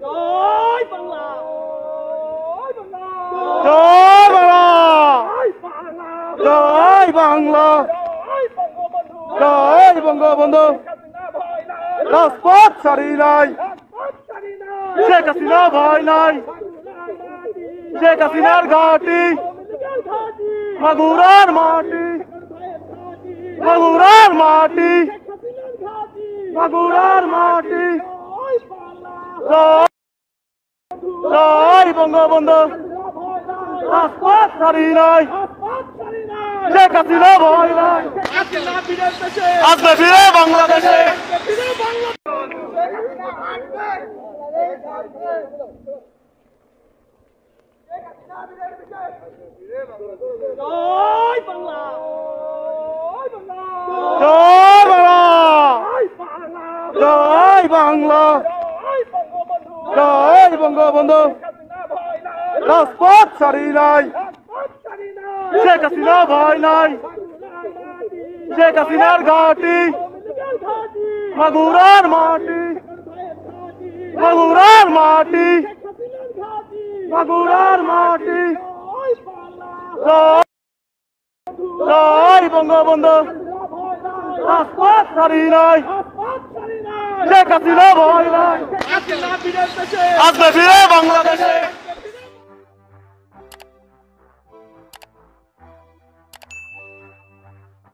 জয় বাংলা, জয় বাংলা, জয় বাংলা, জয় বঙ্গবন্ধু। রাজপথ ছাড়ি নাই, শেখ হাসিনা ভয় নাই, শেখ হাসিনার ঘাটি মাগুরার মাটি, মাগুরার মাটি, মাগুরার মাটি। জয় বঙ্গবন্ধু। রাজপথ ছাড়ি নাই, শেখ হাসিনা ভয় নাই, আসবে ফিরে বাংলাদেশে। জয় বাংলা, জয় বাংলা, জয় বাংলা, জয় বঙ্গবন্ধু। রাজপথ ছাড়ি নাই, শেখ হাসিনা ভয় নাই, শেখ হাসিনার ঘাটি মাগুরার মাটি, মাগুরার মাটি, মাগুরার মাটি। জয় বঙ্গবন্ধু। রাজপথ ছাড়ি নাই, শেখ হাসিনা ভয় নাই, আসবে ফিরে বাংলাদেশে।